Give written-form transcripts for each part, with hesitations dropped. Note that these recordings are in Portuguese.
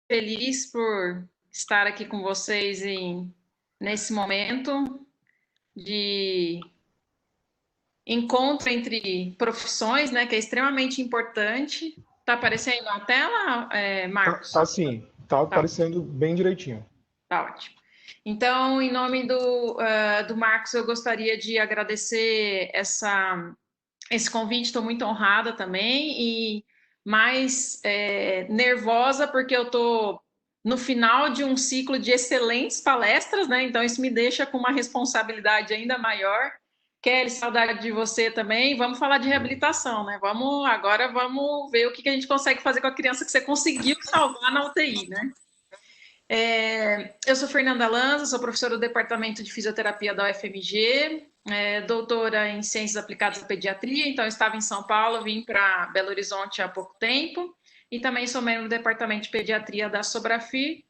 feliz por estar aqui com vocês nesse momento de encontro entre profissões, né, que é extremamente importante. Está aparecendo na tela, Marcos? Tá sim, tá Tá, aparecendo bem direitinho. tá ótimo. Então, em nome do Marcos, eu gostaria de agradecer esse convite, estou muito honrada também e mais nervosa porque eu estou no final de um ciclo de excelentes palestras, né? Então isso me deixa com uma responsabilidade ainda maior. Kelly, saudade de você também. Vamos falar de reabilitação, né? Agora vamos ver o que a gente consegue fazer com a criança que você conseguiu salvar na UTI, né? Eu sou Fernanda Lanza, sou professora do Departamento de Fisioterapia da UFMG, doutora em Ciências Aplicadas à Pediatria, então eu estava em São Paulo, vim para Belo Horizonte há pouco tempo, e também sou membro do Departamento de Pediatria da Sobrafir,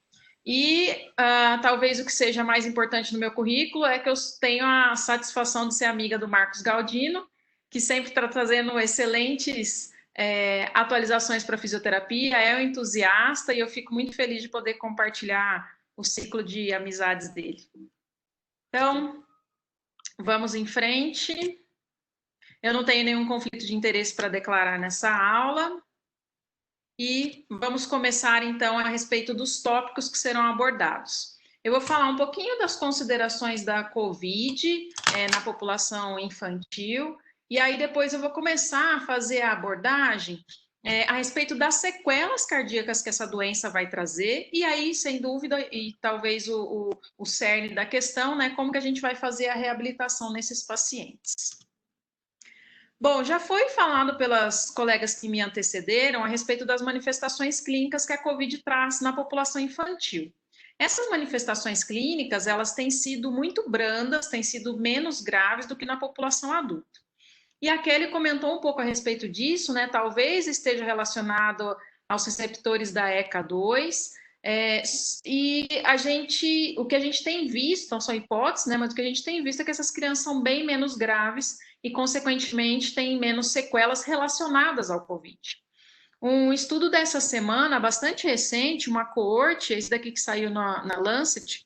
e talvez o que seja mais importante no meu currículo é que eu tenho a satisfação de ser amiga do Marcos Galdino, que sempre está trazendo excelentes atualizações para fisioterapia, é um entusiasta e eu fico muito feliz de poder compartilhar o ciclo de amizades dele. Então, vamos em frente. Eu não tenho nenhum conflito de interesse para declarar nessa aula. E vamos começar, então, a respeito dos tópicos que serão abordados. Eu vou falar um pouquinho das considerações da COVID na população infantil, e aí depois eu vou começar a fazer a abordagem a respeito das sequelas cardíacas que essa doença vai trazer, e aí, sem dúvida, e talvez o cerne da questão, né, como que a gente vai fazer a reabilitação nesses pacientes. Bom, já foi falado pelas colegas que me antecederam a respeito das manifestações clínicas que a COVID traz na população infantil. Essas manifestações clínicas, elas têm sido muito brandas, têm sido menos graves do que na população adulta. E a Kelly comentou um pouco a respeito disso, né? Talvez esteja relacionado aos receptores da ECA2, e o que a gente tem visto, não são hipóteses, né? Mas o que a gente tem visto é que essas crianças são bem menos graves e, consequentemente, têm menos sequelas relacionadas ao Covid. Um estudo dessa semana, bastante recente, uma coorte, esse daqui que saiu na Lancet,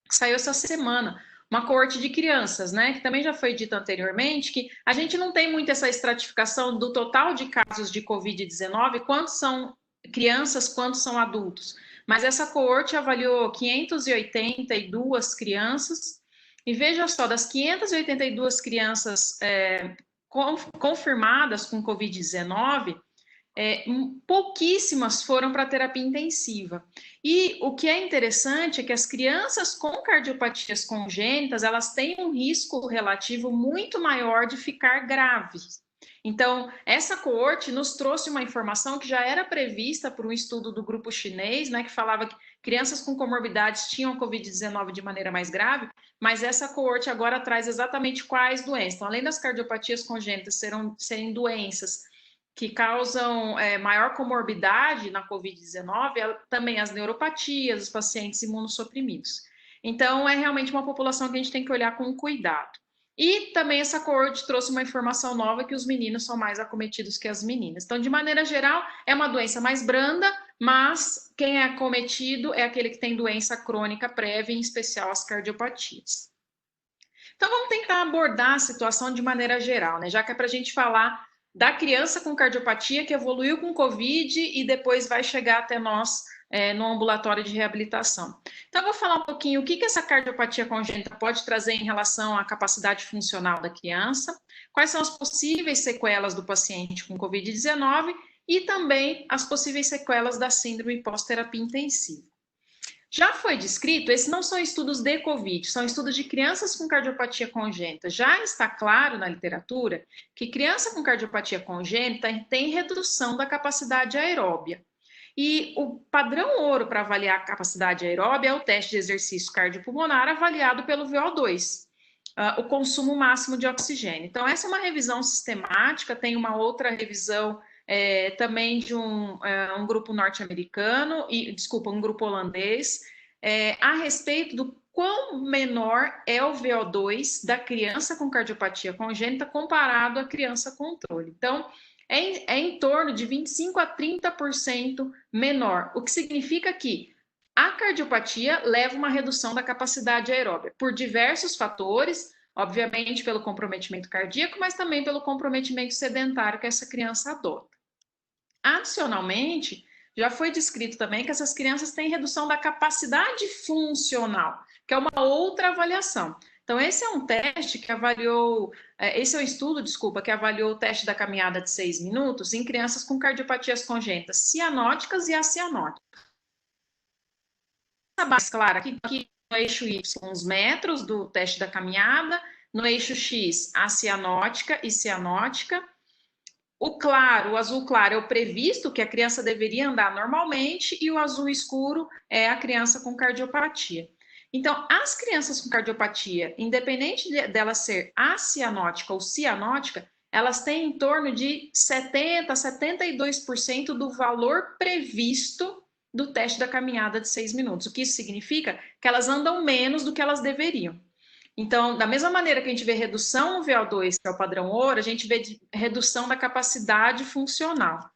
que saiu essa semana, uma coorte de crianças, né, que também já foi dito anteriormente, que a gente não tem muito essa estratificação do total de casos de Covid-19, quantos são crianças, quantos são adultos. Mas essa coorte avaliou 582 crianças, e veja só, das 582 crianças confirmadas com Covid-19, pouquíssimas foram para terapia intensiva. E o que é interessante é que as crianças com cardiopatias congênitas, elas têm um risco relativo muito maior de ficar graves. Então, essa coorte nos trouxe uma informação que já era prevista por um estudo do grupo chinês, né, que falava que crianças com comorbidades tinham Covid-19 de maneira mais grave, mas essa coorte agora traz exatamente quais doenças. Então, além das cardiopatias congênitas serem doenças que causam maior comorbidade na Covid-19, também as neuropatias, os pacientes imunossuprimidos. Então, é realmente uma população que a gente tem que olhar com cuidado. E também essa coorte trouxe uma informação nova que os meninos são mais acometidos que as meninas. Então, de maneira geral, é uma doença mais branda, mas quem é acometido é aquele que tem doença crônica prévia, em especial as cardiopatias. Então, vamos tentar abordar a situação de maneira geral, né? Já que é para a gente falar da criança com cardiopatia que evoluiu com Covid e depois vai chegar até nós no ambulatório de reabilitação. Então, eu vou falar um pouquinho o que essa cardiopatia congênita pode trazer em relação à capacidade funcional da criança, quais são as possíveis sequelas do paciente com Covid-19 e também as possíveis sequelas da síndrome pós-terapia intensiva. Já foi descrito, esses não são estudos de Covid, são estudos de crianças com cardiopatia congênita. Já está claro na literatura que criança com cardiopatia congênita tem redução da capacidade aeróbia. E o padrão ouro para avaliar a capacidade aeróbia é o teste de exercício cardiopulmonar avaliado pelo VO2, o consumo máximo de oxigênio. Então, essa é uma revisão sistemática, tem uma outra revisão também de um grupo norte-americano, um grupo holandês, a respeito do quão menor é o VO2 da criança com cardiopatia congênita comparado à criança controle. Então, é em torno de 25% a 30% menor, o que significa que a cardiopatia leva uma redução da capacidade aeróbica por diversos fatores, obviamente pelo comprometimento cardíaco, mas também pelo comprometimento sedentário que essa criança adota. Adicionalmente, já foi descrito também que essas crianças têm redução da capacidade funcional, que é uma outra avaliação. Então, esse é um teste que avaliou, esse é um estudo, desculpa, que avaliou o teste da caminhada de 6 minutos em crianças com cardiopatias congênitas cianóticas e acianóticas. Mais clara, aqui no eixo Y, os metros do teste da caminhada, no eixo X, a cianótica e cianótica. O claro, o azul claro é o previsto, que a criança deveria andar normalmente, e o azul escuro é a criança com cardiopatia. Então, as crianças com cardiopatia, independente dela ser acianótica ou cianótica, elas têm em torno de 70% a 72% do valor previsto do teste da caminhada de 6 minutos. O que isso significa? Que elas andam menos do que elas deveriam. Então, da mesma maneira que a gente vê redução no VO2, que é o padrão ouro, a gente vê redução da capacidade funcional.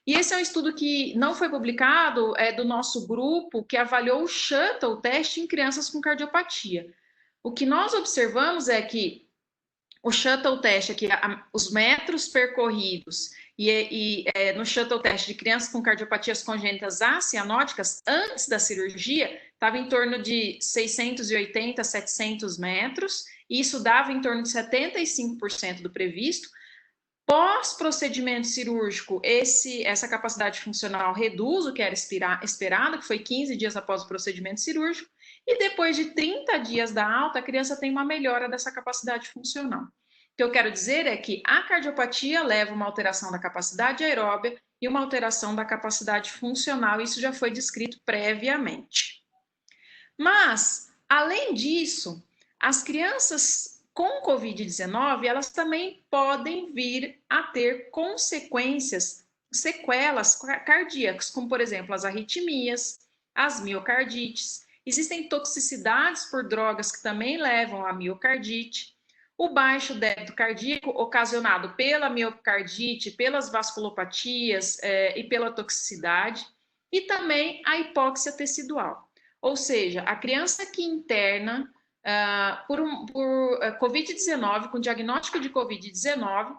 E esse é um estudo que não foi publicado, é do nosso grupo, que avaliou o shuttle teste em crianças com cardiopatia. O que nós observamos é que o shuttle teste aqui, os metros percorridos, no shuttle teste de crianças com cardiopatias congênitas acianóticas, antes da cirurgia, estava em torno de 680 a 700 metros, e isso dava em torno de 75% do previsto. Pós-procedimento cirúrgico, essa capacidade funcional reduz o que era esperado, que foi 15 dias após o procedimento cirúrgico, e depois de 30 dias da alta, a criança tem uma melhora dessa capacidade funcional. O que eu quero dizer é que a cardiopatia leva uma alteração da capacidade aeróbia e uma alteração da capacidade funcional, isso já foi descrito previamente. Mas, além disso, as crianças com Covid-19, elas também podem vir a ter consequências, sequelas cardíacas, como, por exemplo, as arritmias, as miocardites. Existem toxicidades por drogas que também levam à miocardite. O baixo débito cardíaco ocasionado pela miocardite, pelas vasculopatias e pela toxicidade. E também a hipóxia tecidual. Ou seja, a criança que interna por Covid-19, com diagnóstico de Covid-19,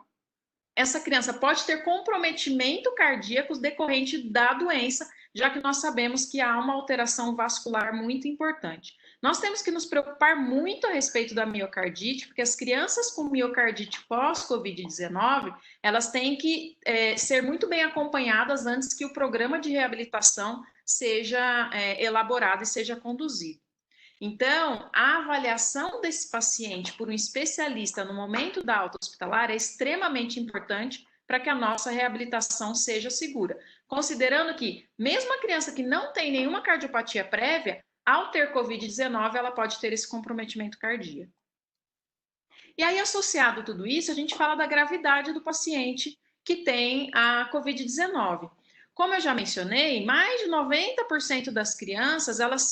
essa criança pode ter comprometimento cardíaco decorrente da doença, já que nós sabemos que há uma alteração vascular muito importante. Nós temos que nos preocupar muito a respeito da miocardite, porque as crianças com miocardite pós-Covid-19, elas têm que ser muito bem acompanhadas antes que o programa de reabilitação seja elaborado e seja conduzido. Então, a avaliação desse paciente por um especialista no momento da alta hospitalar é extremamente importante para que a nossa reabilitação seja segura. Considerando que, mesmo a criança que não tem nenhuma cardiopatia prévia, ao ter Covid-19, ela pode ter esse comprometimento cardíaco. E aí, associado a tudo isso, a gente fala da gravidade do paciente que tem a Covid-19. Como eu já mencionei, mais de 90% das crianças, elas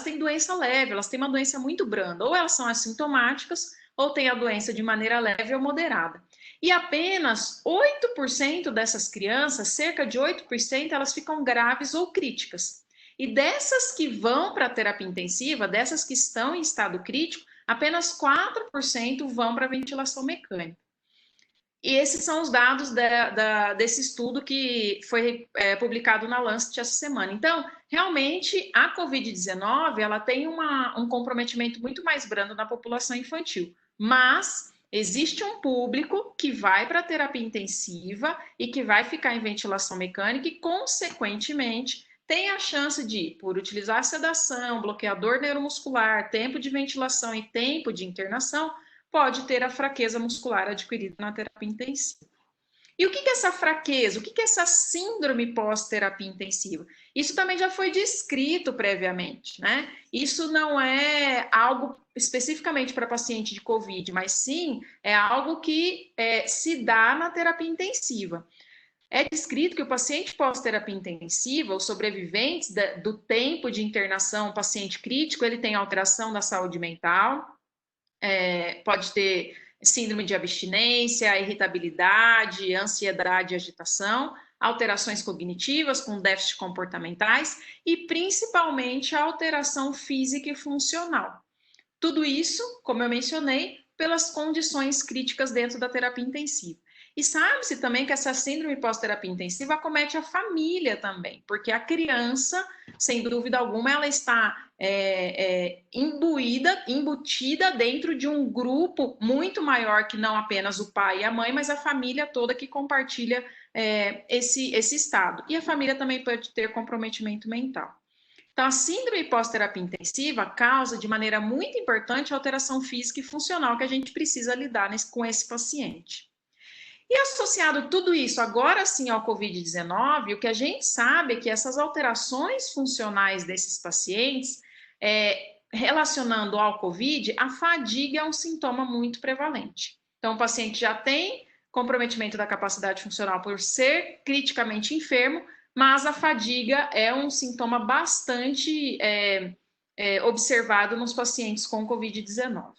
têm doença leve, elas têm uma doença muito branda, ou elas são assintomáticas, ou têm a doença de maneira leve ou moderada. E apenas 8% dessas crianças, cerca de 8%, elas ficam graves ou críticas. E dessas que vão para a terapia intensiva, dessas que estão em estado crítico, apenas 4% vão para a ventilação mecânica. E esses são os dados desse estudo que foi publicado na Lancet essa semana. Então, realmente, a Covid-19 ela tem um comprometimento muito mais brando na população infantil, mas existe um público que vai para a terapia intensiva e que vai ficar em ventilação mecânica e, consequentemente, tem a chance de, por utilizar sedação, bloqueador neuromuscular, tempo de ventilação e tempo de internação, pode ter a fraqueza muscular adquirida na terapia intensiva. E o que é essa fraqueza? O que é essa síndrome pós-terapia intensiva? Isso também já foi descrito previamente, né? Isso não é algo especificamente para paciente de COVID, mas sim é algo que se dá na terapia intensiva. É descrito que o paciente pós-terapia intensiva, os sobreviventes do tempo de internação, paciente crítico, ele tem alteração da saúde mental, pode ter síndrome de abstinência, irritabilidade, ansiedade e agitação, alterações cognitivas com déficits comportamentais e principalmente a alteração física e funcional. Tudo isso, como eu mencionei, pelas condições críticas dentro da terapia intensiva. E sabe-se também que essa síndrome pós-terapia intensiva acomete a família também, porque a criança, sem dúvida alguma, ela está embutida dentro de um grupo muito maior que não apenas o pai e a mãe, mas a família toda que compartilha esse estado. E a família também pode ter comprometimento mental. Então, a síndrome pós-terapia intensiva causa, de maneira muito importante, a alteração física e funcional que a gente precisa lidar com esse paciente. E associado tudo isso, agora sim, ao Covid-19, o que a gente sabe é que essas alterações funcionais desses pacientes, relacionando ao Covid, a fadiga é um sintoma muito prevalente. Então, o paciente já tem comprometimento da capacidade funcional por ser criticamente enfermo, mas a fadiga é um sintoma bastante observado nos pacientes com Covid-19.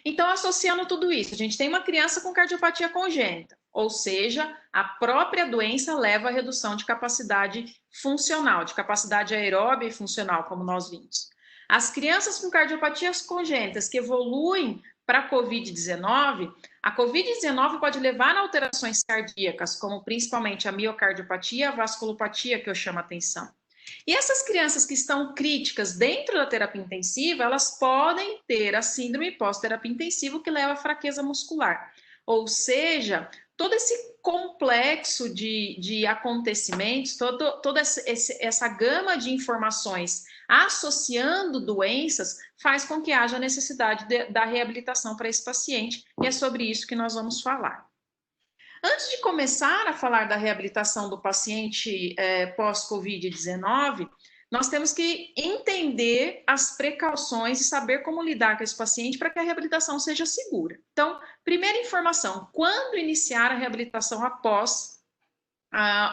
Então, associando tudo isso, a gente tem uma criança com cardiopatia congênita, ou seja, a própria doença leva à redução de capacidade funcional, de capacidade aeróbica e funcional, como nós vimos. As crianças com cardiopatias congênitas que evoluem para a Covid-19, a Covid-19 pode levar a alterações cardíacas, como principalmente a miocardiopatia e a vasculopatia, que eu chamo a atenção. E essas crianças que estão críticas dentro da terapia intensiva, elas podem ter a síndrome pós-terapia intensiva que leva à fraqueza muscular. Ou seja, todo esse complexo de acontecimentos, toda essa gama de informações associando doenças faz com que haja necessidade da reabilitação para esse paciente, e é sobre isso que nós vamos falar. Antes de começar a falar da reabilitação do paciente pós-Covid-19, nós temos que entender as precauções e saber como lidar com esse paciente para que a reabilitação seja segura. Então, primeira informação, quando iniciar a reabilitação após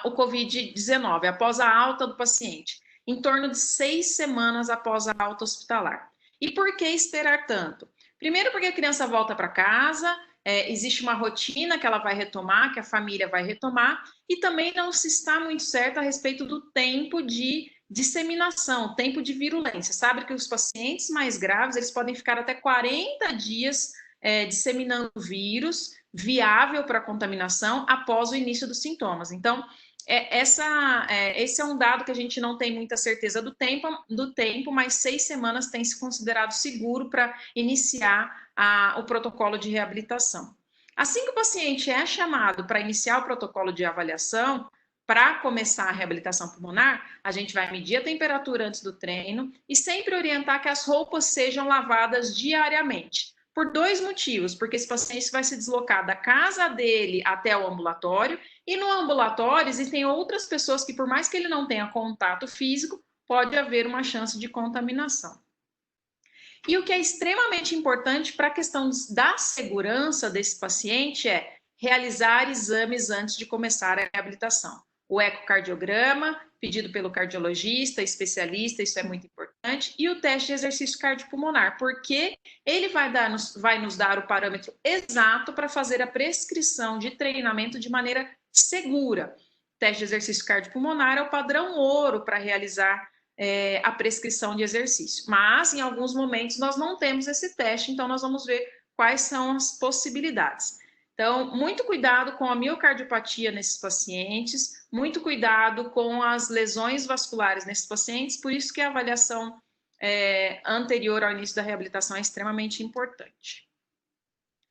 o Covid-19, após a alta do paciente? Em torno de 6 semanas após a alta hospitalar. E por que esperar tanto? Primeiro porque a criança volta para casa, existe uma rotina que ela vai retomar, que a família vai retomar, e também não se está muito certo a respeito do tempo de disseminação, tempo de virulência. Sabe que os pacientes mais graves, eles podem ficar até 40 dias disseminando vírus viável para contaminação após o início dos sintomas. Então, esse é um dado que a gente não tem muita certeza do tempo, mas 6 semanas tem se considerado seguro para iniciar o protocolo de reabilitação. Assim que o paciente é chamado para iniciar o protocolo de avaliação, para começar a reabilitação pulmonar, a gente vai medir a temperatura antes do treino e sempre orientar que as roupas sejam lavadas diariamente. Por 2 motivos, porque esse paciente vai se deslocar da casa dele até o ambulatório, e no ambulatório existem outras pessoas que, por mais que ele não tenha contato físico, pode haver uma chance de contaminação. E o que é extremamente importante para a questão da segurança desse paciente é realizar exames antes de começar a reabilitação. O ecocardiograma, pedido pelo cardiologista, especialista, isso é muito importante, e o teste de exercício cardiopulmonar, porque ele vai nos dar o parâmetro exato para fazer a prescrição de treinamento de maneira segura. O teste de exercício cardiopulmonar é o padrão ouro para realizar a prescrição de exercício, mas em alguns momentos nós não temos esse teste, então nós vamos ver quais são as possibilidades. Então, muito cuidado com a miocardiopatia nesses pacientes, muito cuidado com as lesões vasculares nesses pacientes, por isso que a avaliação anterior ao início da reabilitação é extremamente importante.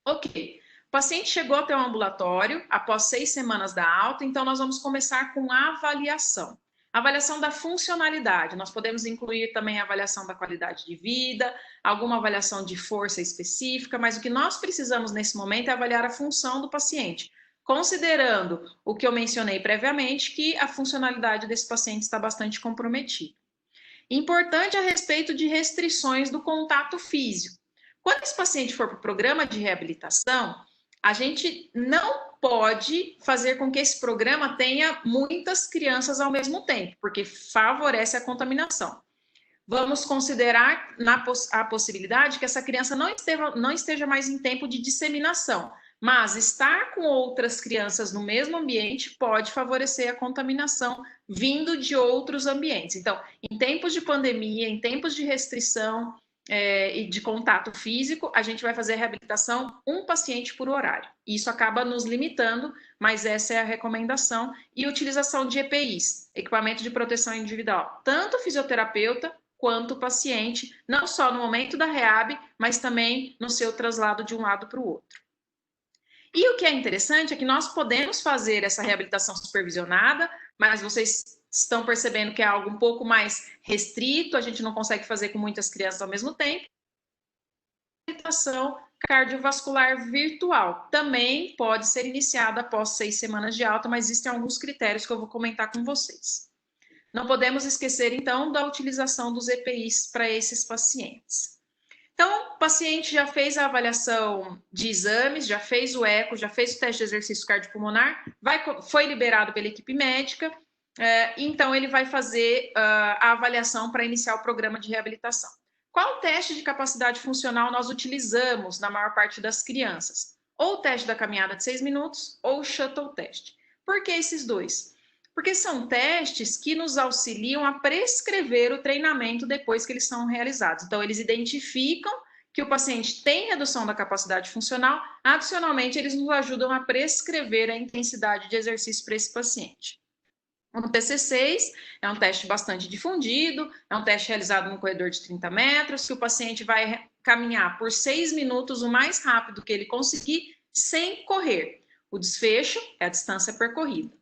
Ok, o paciente chegou até o ambulatório após 6 semanas da alta, então nós vamos começar com a avaliação. Avaliação da funcionalidade, nós podemos incluir também a avaliação da qualidade de vida, alguma avaliação de força específica, mas o que nós precisamos nesse momento é avaliar a função do paciente, considerando o que eu mencionei previamente, que a funcionalidade desse paciente está bastante comprometida. Importante a respeito de restrições do contato físico. Quando esse paciente for para o programa de reabilitação, a gente não pode fazer com que esse programa tenha muitas crianças ao mesmo tempo, porque favorece a contaminação. vamos considerar a possibilidade que essa criança não esteja mais em tempo de disseminação, mas estar com outras crianças no mesmo ambiente pode favorecer a contaminação vindo de outros ambientes. Então, em tempos de pandemia, em tempos de restrição e de contato físico, a gente vai fazer a reabilitação um paciente por horário. Isso acaba nos limitando, mas essa é a recomendação. E utilização de EPIs, equipamento de proteção individual, tanto o fisioterapeuta quanto o paciente, não só no momento da reab, mas também no seu traslado de um lado para o outro. E o que é interessante é que nós podemos fazer essa reabilitação supervisionada, mas vocês estão percebendo que é algo um pouco mais restrito, a gente não consegue fazer com muitas crianças ao mesmo tempo. Reabilitação cardiovascular virtual também pode ser iniciada após 6 semanas de alta, mas existem alguns critérios que eu vou comentar com vocês. Não podemos esquecer, então, da utilização dos EPIs para esses pacientes. Então, o paciente já fez a avaliação de exames, já fez o eco, já fez o teste de exercício cardiopulmonar, foi liberado pela equipe médica, então ele vai fazer a avaliação para iniciar o programa de reabilitação. Qual teste de capacidade funcional nós utilizamos na maior parte das crianças? Ou o teste da caminhada de 6 minutos, ou o shuttle test. Por que esses dois? Porque são testes que nos auxiliam a prescrever o treinamento depois que eles são realizados. Então, eles identificam que o paciente tem redução da capacidade funcional, adicionalmente, eles nos ajudam a prescrever a intensidade de exercício para esse paciente. O TC6 é um teste bastante difundido, é um teste realizado num corredor de 30 metros, que o paciente vai caminhar por 6 minutos o mais rápido que ele conseguir, sem correr. O desfecho é a distância percorrida.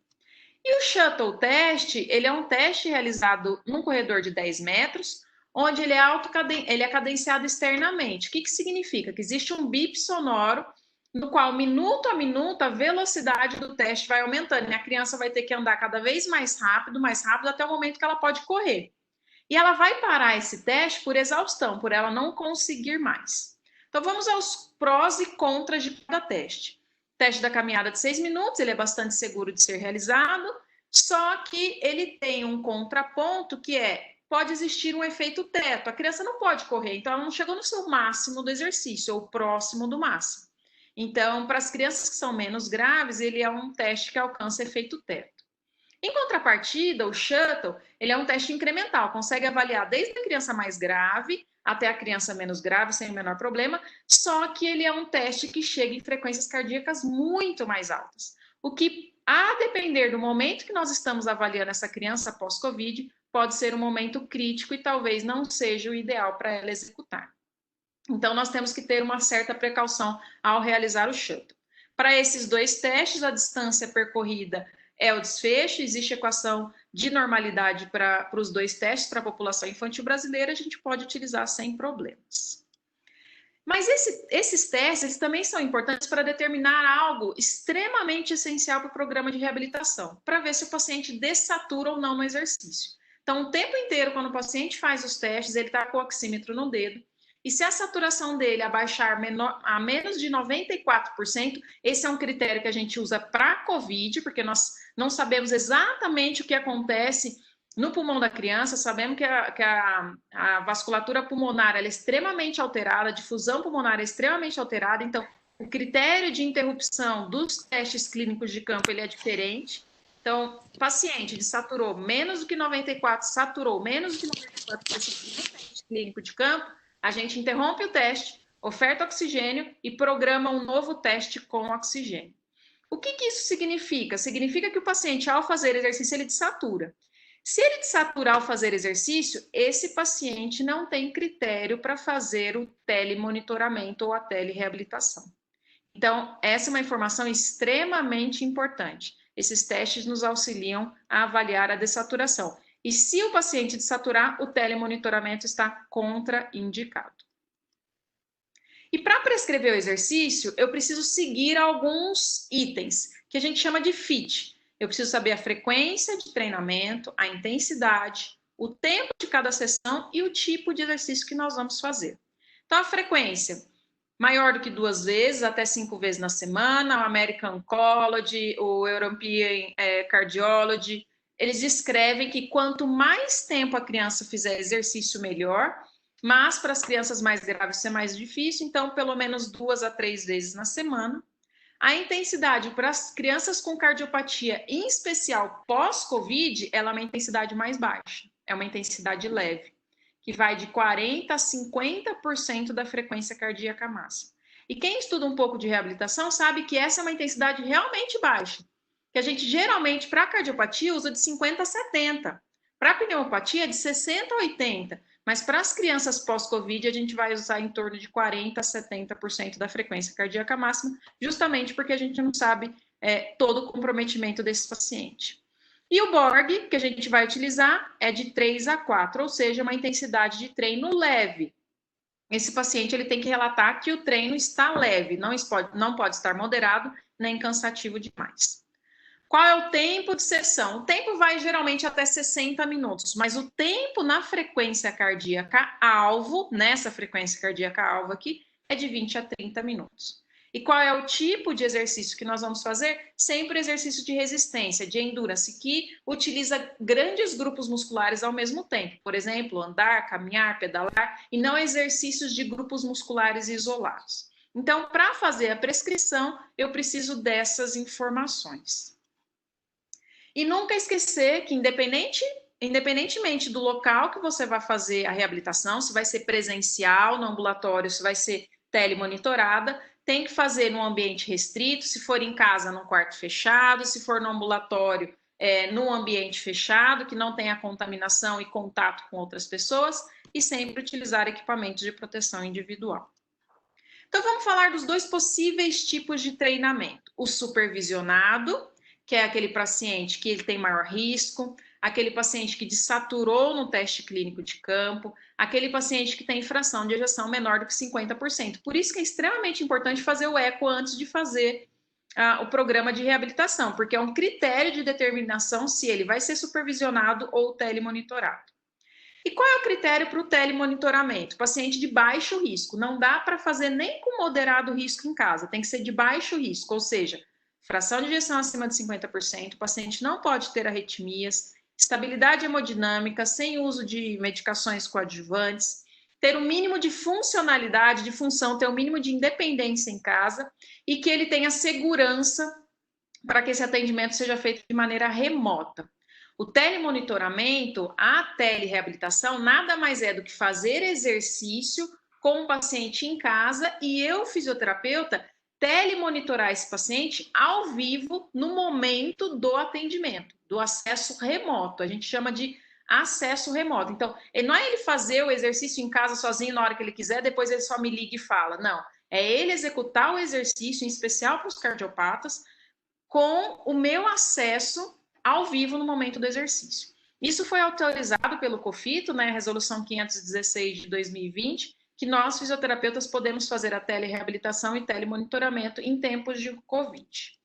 E o shuttle test, ele é um teste realizado num corredor de 10 metros, onde ele é cadenciado externamente. O que significa? Que existe um bip sonoro, no qual, minuto a minuto, a velocidade do teste vai aumentando, e a criança vai ter que andar cada vez mais rápido, até o momento que ela pode correr. E ela vai parar esse teste por exaustão, por ela não conseguir mais. Então, vamos aos prós e contras de cada teste. O teste da caminhada de 6 minutos, ele é bastante seguro de ser realizado, só que ele tem um contraponto que pode existir um efeito teto. A criança não pode correr, então ela não chegou no seu máximo do exercício, ou próximo do máximo. Então, para as crianças que são menos graves, ele é um teste que alcança efeito teto. Em contrapartida, o shuttle, ele é um teste incremental, consegue avaliar desde a criança mais grave até a criança menos grave, sem o menor problema, só que ele é um teste que chega em frequências cardíacas muito mais altas. O que, a depender do momento que nós estamos avaliando essa criança pós-Covid, pode ser um momento crítico e talvez não seja o ideal para ela executar. Então, nós temos que ter uma certa precaução ao realizar o shuttle. Para esses dois testes, a distância percorrida é o desfecho, existe equação de normalidade para os dois testes, para a população infantil brasileira, a gente pode utilizar sem problemas. Mas esses testes eles também são importantes para determinar algo extremamente essencial para o programa de reabilitação, para ver se o paciente dessatura ou não no exercício. Então, o tempo inteiro, quando o paciente faz os testes, ele está com o oxímetro no dedo, e se a saturação dele abaixar a menos de 94%, esse é um critério que a gente usa para a COVID, porque nós não sabemos exatamente o que acontece no pulmão da criança, sabemos que a vasculatura pulmonar ela é extremamente alterada, a difusão pulmonar é extremamente alterada, então o critério de interrupção dos testes clínicos de campo ele é diferente. Então, paciente desaturou menos do que 94, saturou menos do que 94% no teste clínico de campo, a gente interrompe o teste, oferta oxigênio e programa um novo teste com oxigênio. O que isso significa? Significa que o paciente, ao fazer exercício, ele desatura. Se ele desaturar ao fazer exercício, esse paciente não tem critério para fazer o telemonitoramento ou a telereabilitação. Então, essa é uma informação extremamente importante. Esses testes nos auxiliam a avaliar a dessaturação. E se o paciente desaturar, o telemonitoramento está contraindicado. E para prescrever o exercício, eu preciso seguir alguns itens, que a gente chama de FIT. Eu preciso saber a frequência de treinamento, a intensidade, o tempo de cada sessão e o tipo de exercício que nós vamos fazer. Então, a frequência, maior do que 2 vezes, até 5 vezes na semana, o American College, o European Cardiology, eles descrevem que quanto mais tempo a criança fizer exercício, melhor, mas para as crianças mais graves isso é mais difícil, então pelo menos 2 a 3 vezes na semana. A intensidade para as crianças com cardiopatia, em especial pós-Covid, ela é uma intensidade mais baixa, é uma intensidade leve, que vai de 40% a 50% da frequência cardíaca máxima. E quem estuda um pouco de reabilitação sabe que essa é uma intensidade realmente baixa, que a gente geralmente, para cardiopatia, usa de 50 a 70, para pneumopatia, de 60 a 80, mas para as crianças pós-Covid, a gente vai usar em torno de 40% a 70% da frequência cardíaca máxima, justamente porque a gente não sabe todo o comprometimento desse paciente. E o Borg, que a gente vai utilizar, é de 3 a 4, ou seja, uma intensidade de treino leve. Esse paciente ele tem que relatar que o treino está leve, não pode estar moderado nem cansativo demais. Qual é o tempo de sessão? O tempo vai geralmente até 60 minutos, mas o tempo na frequência cardíaca alvo, nessa frequência cardíaca alvo aqui, é de 20 a 30 minutos. E qual é o tipo de exercício que nós vamos fazer? Sempre exercício de resistência, de endurance, que utiliza grandes grupos musculares ao mesmo tempo. Por exemplo, andar, caminhar, pedalar, e não exercícios de grupos musculares isolados. Então, para fazer a prescrição, eu preciso dessas informações. E nunca esquecer que, independentemente do local que você vai fazer a reabilitação, se vai ser presencial, no ambulatório, se vai ser telemonitorada, tem que fazer num ambiente restrito, se for em casa, num quarto fechado, se for no ambulatório, num ambiente fechado, que não tenha contaminação e contato com outras pessoas, e sempre utilizar equipamentos de proteção individual. Então, vamos falar dos dois possíveis tipos de treinamento. O supervisionado, que é aquele paciente que ele tem maior risco, aquele paciente que desaturou no teste clínico de campo, aquele paciente que tem fração de ejeção menor do que 50%. Por isso que é extremamente importante fazer o eco antes de fazer o programa de reabilitação, porque é um critério de determinação se ele vai ser supervisionado ou telemonitorado. E qual é o critério para o telemonitoramento? Paciente de baixo risco. Não dá para fazer nem com moderado risco em casa, tem que ser de baixo risco, ou seja, fração de ejeção acima de 50%, o paciente não pode ter arritmias, estabilidade hemodinâmica, sem uso de medicações coadjuvantes, ter o mínimo de funcionalidade, de função, ter o mínimo de independência em casa e que ele tenha segurança para que esse atendimento seja feito de maneira remota. O telemonitoramento, a telereabilitação, nada mais é do que fazer exercício com o paciente em casa e eu, fisioterapeuta, telemonitorar esse paciente ao vivo no momento do atendimento, do acesso remoto. A gente chama de acesso remoto. Então, não é ele fazer o exercício em casa sozinho na hora que ele quiser, depois ele só me liga e fala. Não, é ele executar o exercício, em especial para os cardiopatas, com o meu acesso ao vivo no momento do exercício. Isso foi autorizado pelo COFITO, né, Resolução 516 de 2020, que nós, fisioterapeutas, podemos fazer a telereabilitação e telemonitoramento em tempos de Covid.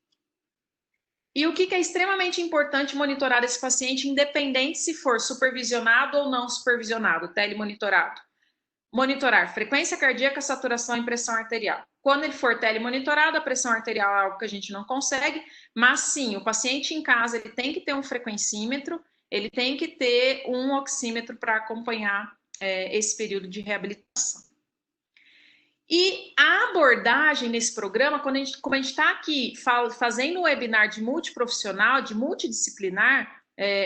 E o que é extremamente importante monitorar esse paciente, independente se for supervisionado ou não supervisionado, telemonitorado? Monitorar frequência cardíaca, saturação e pressão arterial. Quando ele for telemonitorado, a pressão arterial é algo que a gente não consegue, mas sim, o paciente em casa ele tem que ter um frequencímetro, ele tem que ter um oxímetro para acompanhar esse período de reabilitação. E a abordagem nesse programa, como a gente está aqui fazendo um webinar de multiprofissional, de multidisciplinar,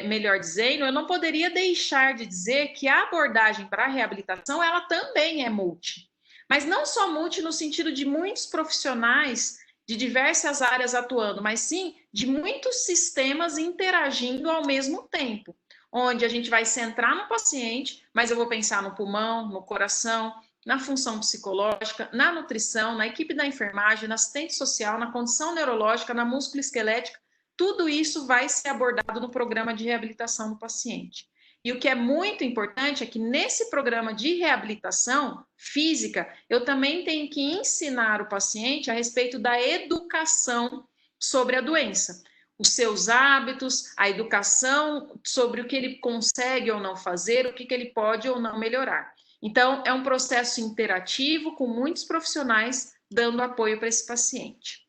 melhor dizendo, eu não poderia deixar de dizer que a abordagem para a reabilitação, ela também é multi. Mas não só multi no sentido de muitos profissionais de diversas áreas atuando, mas sim de muitos sistemas interagindo ao mesmo tempo, onde a gente vai centrar no paciente, mas eu vou pensar no pulmão, no coração, na função psicológica, na nutrição, na equipe da enfermagem, na assistente social, na condição neurológica, na músculo-esquelética, tudo isso vai ser abordado no programa de reabilitação do paciente. E o que é muito importante é que nesse programa de reabilitação física, eu também tenho que ensinar o paciente a respeito da educação sobre a doença, os seus hábitos, a educação sobre o que ele consegue ou não fazer, o que ele pode ou não melhorar. Então, é um processo interativo com muitos profissionais dando apoio para esse paciente.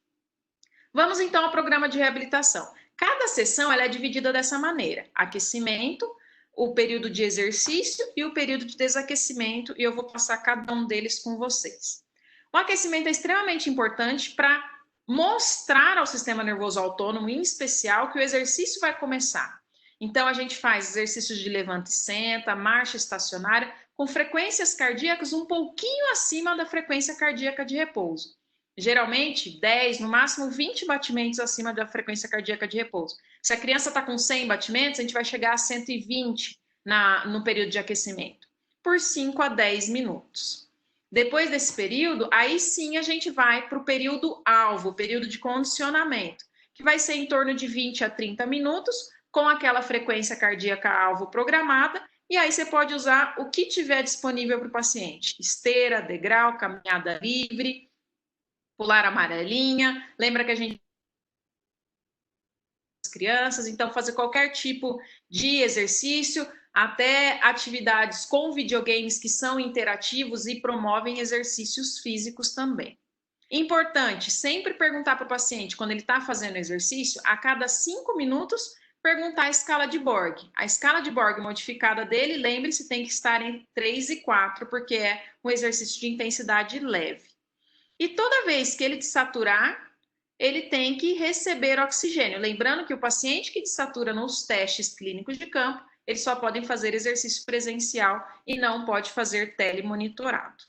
Vamos então ao programa de reabilitação. Cada sessão ela é dividida dessa maneira: aquecimento, o período de exercício e o período de desaquecimento, e eu vou passar cada um deles com vocês. O aquecimento é extremamente importante para mostrar ao sistema nervoso autônomo, em especial, que o exercício vai começar. Então, a gente faz exercícios de levanta e senta, marcha estacionária, com frequências cardíacas um pouquinho acima da frequência cardíaca de repouso. Geralmente, 10, no máximo 20 batimentos acima da frequência cardíaca de repouso. Se a criança está com 100 batimentos, a gente vai chegar a 120 no período de aquecimento, por 5 a 10 minutos. Depois desse período, aí sim a gente vai para o período alvo, o período de condicionamento, que vai ser em torno de 20 a 30 minutos, com aquela frequência cardíaca alvo programada, e aí você pode usar o que tiver disponível para o paciente: esteira, degrau, caminhada livre, pular amarelinha. Lembra que a gente crianças, então fazer qualquer tipo de exercício, até atividades com videogames que são interativos e promovem exercícios físicos também. Importante, sempre perguntar para o paciente, quando ele está fazendo exercício, a cada 5 minutos, perguntar a escala de Borg. A escala de Borg modificada dele, lembre-se, tem que estar entre 3 e 4, porque é um exercício de intensidade leve. E toda vez que ele desaturar, ele tem que receber oxigênio. Lembrando que o paciente que desatura nos testes clínicos de campo, eles só podem fazer exercício presencial e não pode fazer telemonitorado.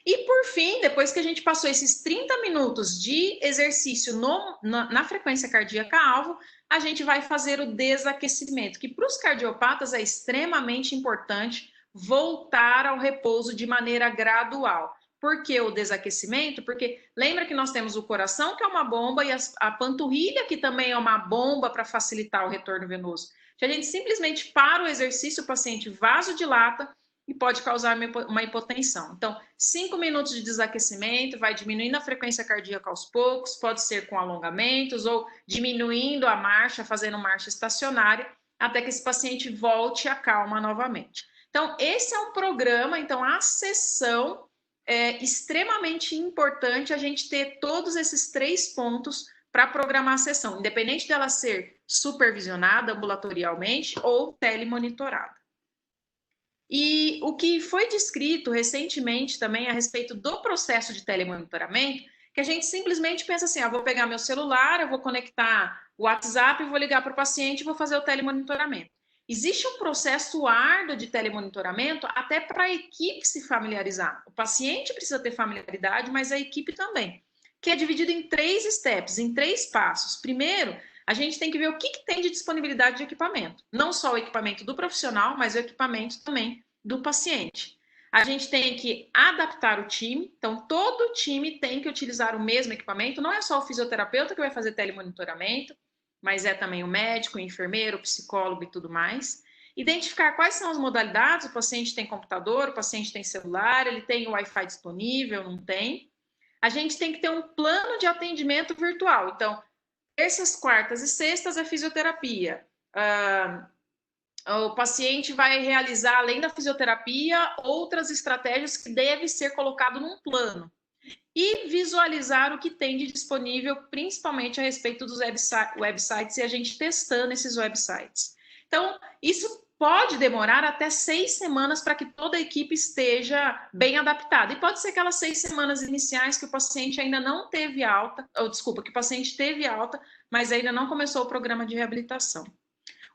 E por fim, depois que a gente passou esses 30 minutos de exercício na frequência cardíaca alvo, a gente vai fazer o desaquecimento, que para os cardiopatas é extremamente importante voltar ao repouso de maneira gradual. Por que o desaquecimento? Porque lembra que nós temos o coração, que é uma bomba, e a panturrilha, que também é uma bomba para facilitar o retorno venoso. Se a gente simplesmente para o exercício, o paciente vasodilata e pode causar uma hipotensão. Então, 5 minutos de desaquecimento, vai diminuindo a frequência cardíaca aos poucos, pode ser com alongamentos ou diminuindo a marcha, fazendo marcha estacionária, até que esse paciente volte à calma novamente. Então, esse é um programa, então a sessão é extremamente importante a gente ter todos esses 3 pontos para programar a sessão, independente dela ser supervisionada ambulatorialmente ou telemonitorada. E o que foi descrito recentemente também a respeito do processo de telemonitoramento, que a gente simplesmente pensa assim, vou pegar meu celular, eu vou conectar o WhatsApp, vou ligar para o paciente e vou fazer o telemonitoramento. Existe um processo árduo de telemonitoramento até para a equipe se familiarizar. O paciente precisa ter familiaridade, mas a equipe também, que é dividido em 3 steps, em 3 passos. Primeiro, a gente tem que ver o que tem de disponibilidade de equipamento. Não só o equipamento do profissional, mas o equipamento também do paciente. A gente tem que adaptar o time, então todo time tem que utilizar o mesmo equipamento, não é só o fisioterapeuta que vai fazer telemonitoramento, mas é também o médico, o enfermeiro, o psicólogo e tudo mais. Identificar quais são as modalidades, o paciente tem computador, o paciente tem celular, ele tem o Wi-Fi disponível, não tem. A gente tem que ter um plano de atendimento virtual, então, terças, quartas e sextas é fisioterapia. O paciente vai realizar, além da fisioterapia, outras estratégias que devem ser colocadas num plano. E visualizar o que tem de disponível, principalmente a respeito dos websites e a gente testando esses websites. Então, isso pode demorar até 6 semanas para que toda a equipe esteja bem adaptada. E pode ser aquelas 6 semanas iniciais que o paciente ainda não teve alta, que o paciente teve alta, mas ainda não começou o programa de reabilitação.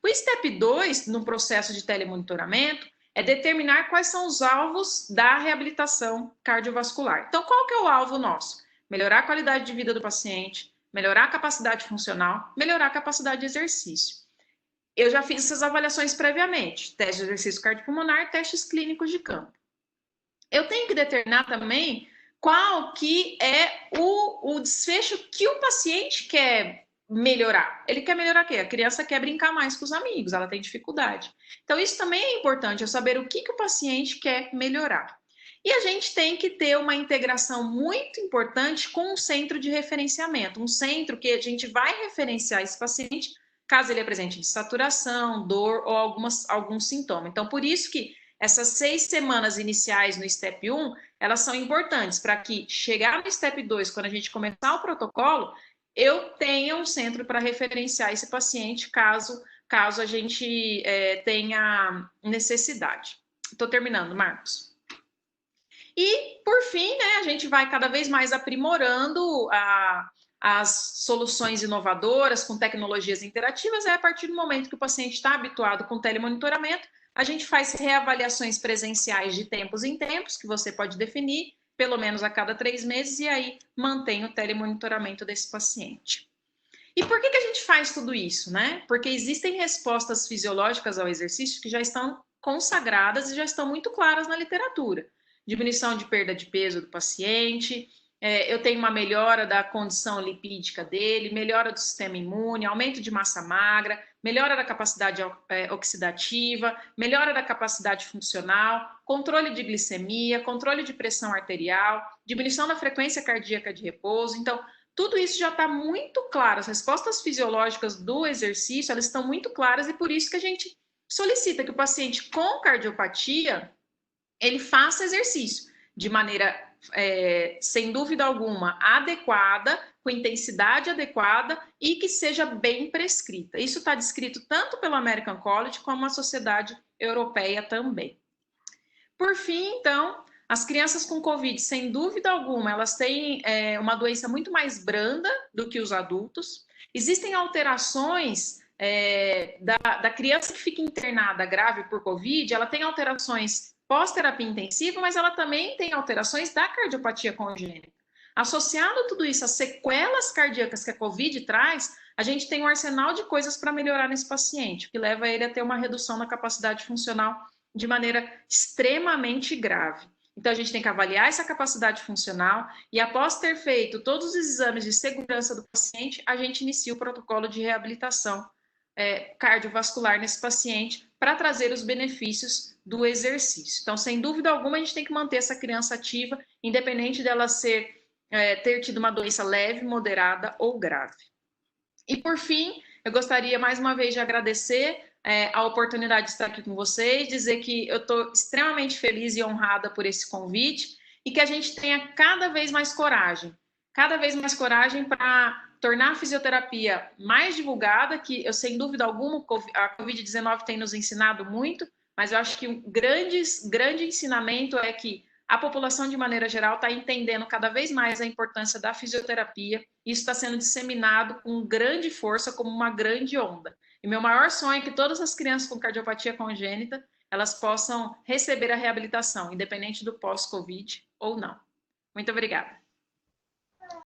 O step 2, no processo de telemonitoramento, é determinar quais são os alvos da reabilitação cardiovascular. Então, qual que é o alvo nosso? Melhorar a qualidade de vida do paciente, melhorar a capacidade funcional, melhorar a capacidade de exercício. Eu já fiz essas avaliações previamente, teste de exercício cardiopulmonar, testes clínicos de campo. Eu tenho que determinar também qual que é o desfecho que o paciente quer melhorar. Ele quer melhorar o quê? A criança quer brincar mais com os amigos, ela tem dificuldade. Então, isso também é importante, eu saber o que o paciente quer melhorar. E a gente tem que ter uma integração muito importante com um centro de referenciamento, um centro que a gente vai referenciar esse paciente caso ele apresente desaturação, dor ou algum sintoma. Então, por isso que essas 6 semanas iniciais no Step 1, elas são importantes para que chegar no Step 2, quando a gente começar o protocolo, eu tenha um centro para referenciar esse paciente, caso a gente tenha necessidade. Estou terminando, Marcos. E, por fim, né, a gente vai cada vez mais aprimorando as soluções inovadoras com tecnologias interativas. A partir do momento que o paciente está habituado com telemonitoramento, a gente faz reavaliações presenciais de tempos em tempos, que você pode definir, pelo menos a cada 3 meses, e aí mantém o telemonitoramento desse paciente. E por que a gente faz tudo isso, né? Porque existem respostas fisiológicas ao exercício que já estão consagradas e já estão muito claras na literatura. Diminuição de perda de peso do paciente, eu tenho uma melhora da condição lipídica dele, melhora do sistema imune, aumento de massa magra, melhora da capacidade oxidativa, melhora da capacidade funcional, controle de glicemia, controle de pressão arterial, diminuição da frequência cardíaca de repouso. Então, tudo isso já está muito claro. As respostas fisiológicas do exercício, elas estão muito claras e por isso que a gente solicita que o paciente com cardiopatia, ele faça exercício de maneira, sem dúvida alguma, adequada, com intensidade adequada e que seja bem prescrita. Isso está descrito tanto pelo American College como a Sociedade Europeia também. Por fim, então, as crianças com Covid, sem dúvida alguma, elas têm uma doença muito mais branda do que os adultos. Existem alterações da criança que fica internada grave por Covid, ela tem alterações pós-terapia intensiva, mas ela também tem alterações da cardiopatia congênita. Associado a tudo isso, as sequelas cardíacas que a Covid traz, a gente tem um arsenal de coisas para melhorar nesse paciente, que leva ele a ter uma redução da capacidade funcional de maneira extremamente grave. Então, a gente tem que avaliar essa capacidade funcional e, após ter feito todos os exames de segurança do paciente, a gente inicia o protocolo de reabilitação cardiovascular nesse paciente para trazer os benefícios do exercício. Então, sem dúvida alguma, a gente tem que manter essa criança ativa, independente dela ter tido uma doença leve, moderada ou grave. E, por fim, eu gostaria mais uma vez de agradecer a oportunidade de estar aqui com vocês, dizer que eu estou extremamente feliz e honrada por esse convite e que a gente tenha cada vez mais coragem para tornar a fisioterapia mais divulgada, que eu, sem dúvida alguma, a Covid-19 tem nos ensinado muito, mas eu acho que o grande ensinamento é que a população, de maneira geral, está entendendo cada vez mais a importância da fisioterapia. Isso está sendo disseminado com grande força, como uma grande onda. E meu maior sonho é que todas as crianças com cardiopatia congênita, elas possam receber a reabilitação, independente do pós-Covid ou não. Muito obrigada.